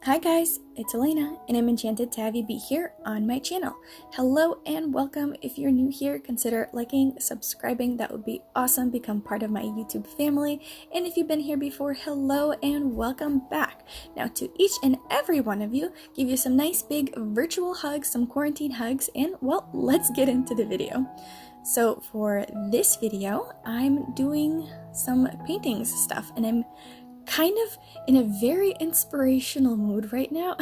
Hi guys, it's Elena, and I'm enchanted to have you be here on my channel. Hello and welcome. If you're new here, consider liking, subscribing, that would be awesome. Become part of my YouTube family. And if you've been here before, hello and welcome back. Now to each and every one of you, give you some nice big virtual hugs, some quarantine hugs, and well, let's get into the video. So for this video, I'm doing some paintings stuff, and I'm kind of in a very inspirational mood right now.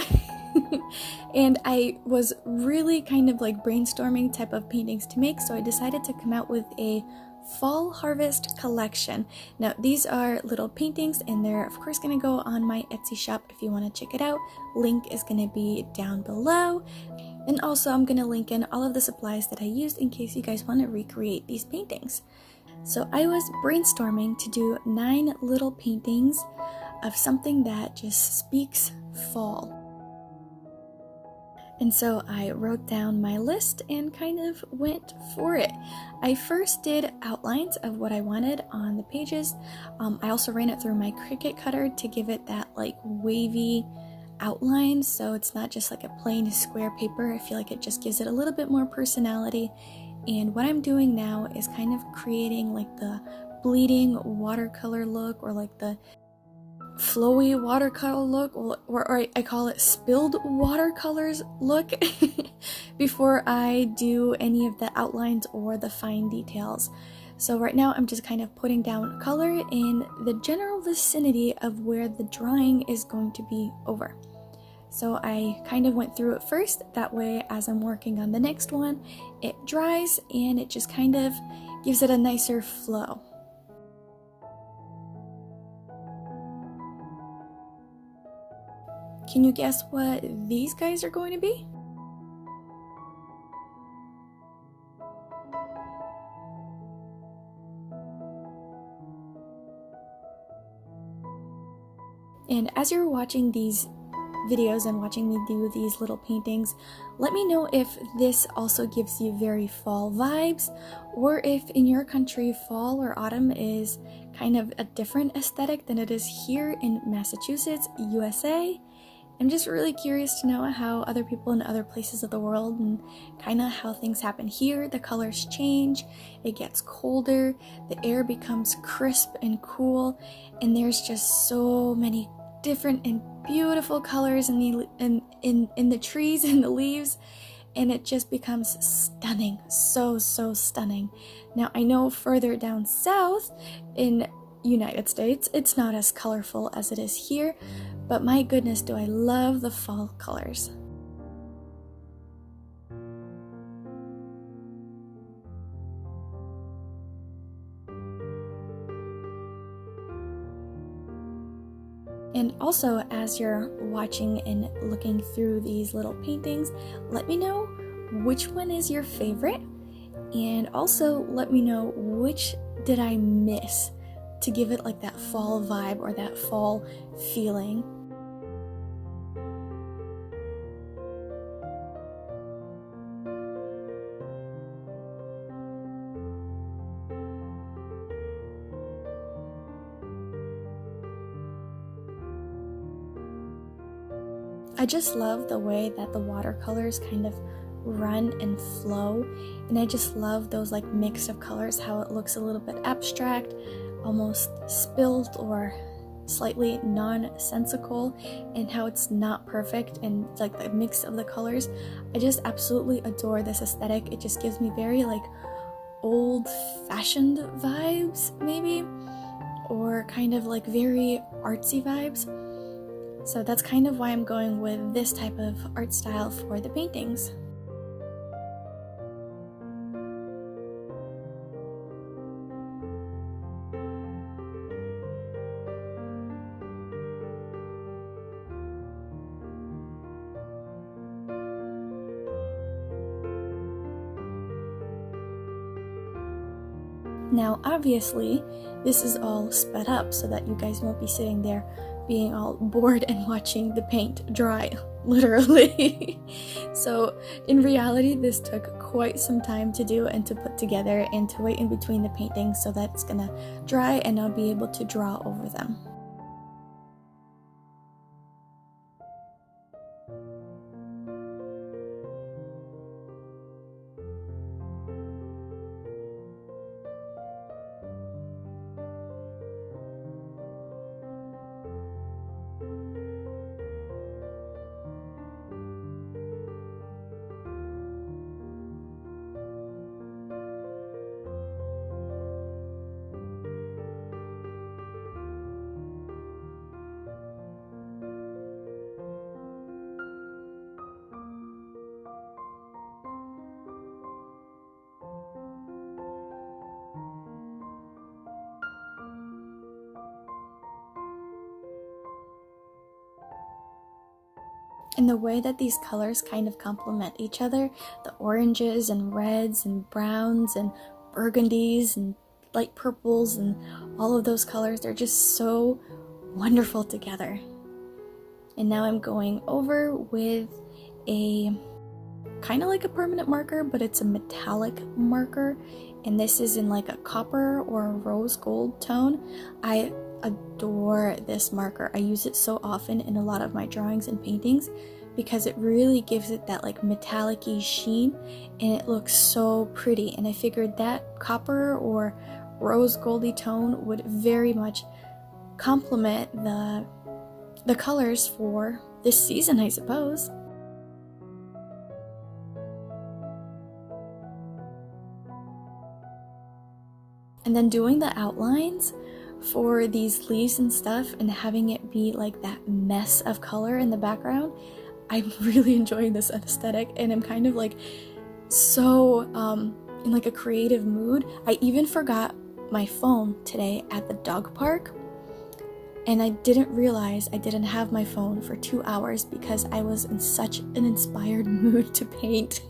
And I was really kind of like brainstorming type of paintings to make, so I decided to come out with a fall harvest collection. Now these are little paintings, and they're of course going to go on my Etsy shop if you want to check it out. Link is going to be down below, and also I'm going to link in all of the supplies that I used in case you guys want to recreate these paintings. So I was brainstorming to do 9 little paintings of something that just speaks fall. And so I wrote down my list and kind of went for it. I first did outlines of what I wanted on the pages. I also ran it through my Cricut cutter to give it that like wavy outline, so it's not just like a plain square paper. I feel like it just gives it a little bit more personality. And what I'm doing now is kind of creating like the bleeding watercolor look, or like the flowy watercolor look, or I call it spilled watercolors look before I do any of the outlines or the fine details. So right now I'm just kind of putting down color in the general vicinity of where the drawing is going to be over. So I kind of went through it first, that way as I'm working on the next one, it dries and it just kind of gives it a nicer flow. Can you guess what these guys are going to be? And as you're watching these videos and watching me do these little paintings, let me know if this also gives you very fall vibes, or if in your country fall or autumn is kind of a different aesthetic than it is here in Massachusetts, USA. I'm just really curious to know how other people in other places of the world and kind of how things happen here. The colors change, it gets colder, the air becomes crisp and cool, and there's just so many different and beautiful colors in the trees and the leaves, and it just becomes stunning, so stunning. Now I know further down south in United States it's not as colorful as it is here, but my goodness, do I love the fall colors. And also, as you're watching and looking through these little paintings, let me know which one is your favorite, and also let me know which did I miss to give it like that fall vibe or that fall feeling. I just love the way that the watercolors kind of run and flow, and I just love those like mix of colors, how it looks a little bit abstract, almost spilled or slightly nonsensical, and how it's not perfect, and like the mix of the colors. I just absolutely adore this aesthetic. It just gives me very like old-fashioned vibes maybe, or kind of like very artsy vibes. So that's kind of why I'm going with this type of art style for the paintings. Now obviously this is all sped up so that you guys won't be sitting there being all bored and watching the paint dry, literally. So in reality this took quite some time to do and to put together, and to wait in between the paintings so that it's gonna dry and I'll be able to draw over them. And the way that these colors kind of complement each other, the oranges and reds and browns and burgundies and light purples and all of those colors, they're just so wonderful together. And now I'm going over with a kind of like a permanent marker, but it's a metallic marker, and this is in like a copper or a rose gold tone. I adore this marker. I use it so often in a lot of my drawings and paintings because it really gives it that like metallic-y sheen, and it looks so pretty. And I figured that copper or rose goldy tone would very much complement the colors for this season, I suppose. And then doing the outlines for these leaves and stuff and having it be like that mess of color in the background, I'm really enjoying this aesthetic, and I'm kind of like so in like a creative mood. I even forgot my phone today at the dog park, and I didn't realize I didn't have my phone for 2 hours because I was in such an inspired mood to paint.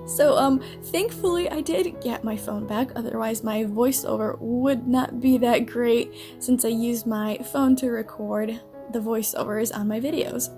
So thankfully I did get my phone back, otherwise my voiceover would not be that great since I used my phone to record the voiceovers on my videos.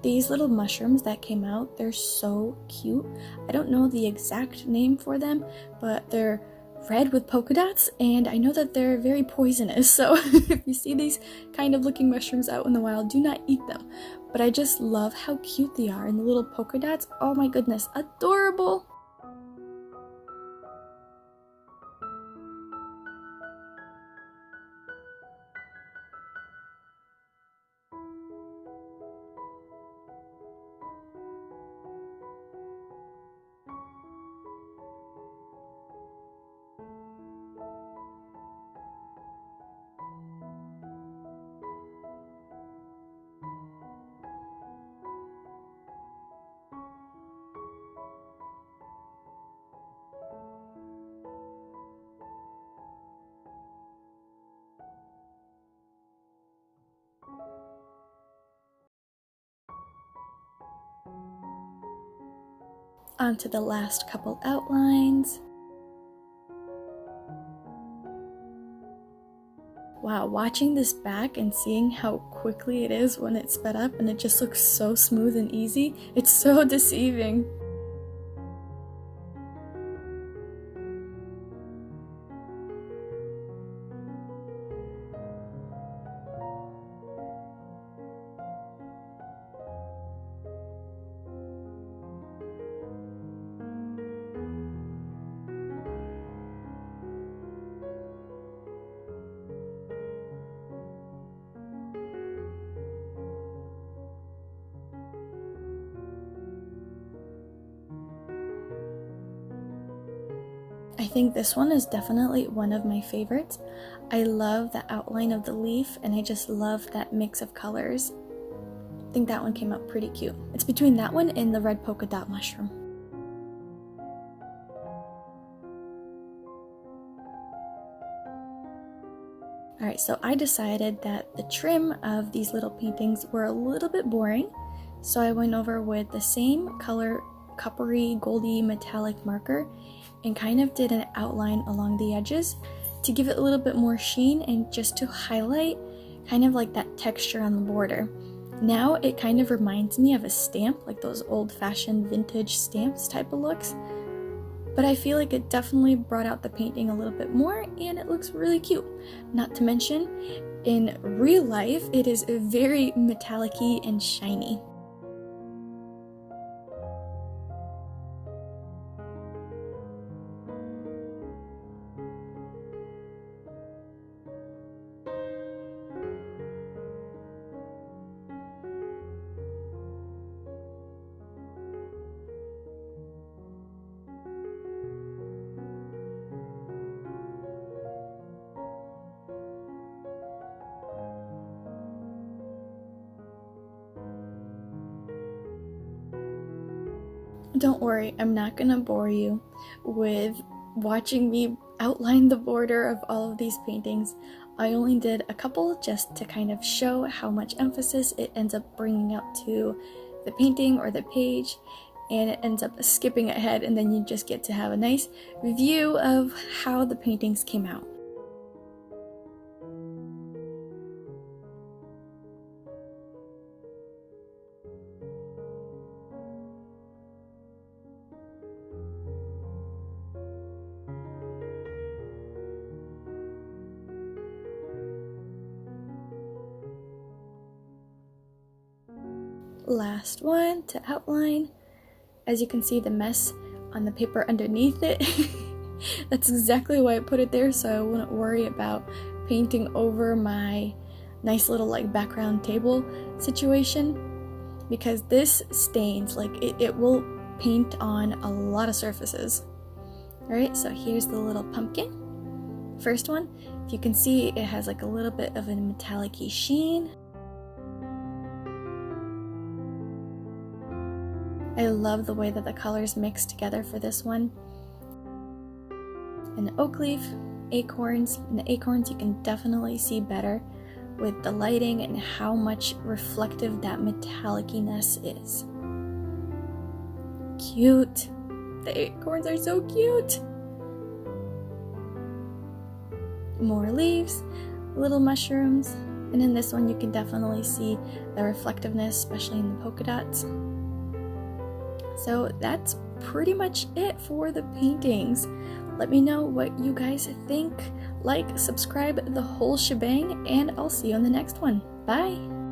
These little mushrooms that came out, they're so cute. I don't know the exact name for them, but they're red with polka dots, and I know that they're very poisonous, so if you see these kind of looking mushrooms out in the wild, do not eat them. But I just love how cute they are, and the little polka dots, oh my goodness, adorable! Onto the last couple outlines. Wow, watching this back and seeing how quickly it is when it's sped up and it just looks so smooth and easy, it's so deceiving. I think this one is definitely one of my favorites. I love the outline of the leaf, and I just love that mix of colors. I think that one came out pretty cute. It's between that one and the red polka dot mushroom. Alright, so I decided that the trim of these little paintings were a little bit boring, so I went over with the same color, coppery, goldy, metallic marker, and kind of did an outline along the edges to give it a little bit more sheen and just to highlight kind of like that texture on the border. Now it kind of reminds me of a stamp, like those old-fashioned vintage stamps type of looks, but I feel like it definitely brought out the painting a little bit more, and it looks really cute. Not to mention, in real life, it is very metallic-y and shiny. Don't worry, I'm not gonna bore you with watching me outline the border of all of these paintings. I only did a couple just to kind of show how much emphasis it ends up bringing up to the painting or the page, and it ends up skipping ahead, and then you just get to have a nice view of how the paintings came out. Last one to outline. As you can see, the mess on the paper underneath it. That's exactly why I put it there, so I wouldn't worry about painting over my nice little like background table situation, because this stains, like it will paint on a lot of surfaces. Alright, so here's the little pumpkin. First one, if you can see, it has like a little bit of a metallic-y sheen. I love the way that the colors mix together for this one. An oak leaf, acorns. In the acorns you can definitely see better with the lighting and how much reflective that metallic-ness is. Cute! The acorns are so cute! More leaves, little mushrooms, and in this one you can definitely see the reflectiveness, especially in the polka dots. So that's pretty much it for the paintings. Let me know what you guys think. Like, subscribe, the whole shebang, and I'll see you on the next one. Bye!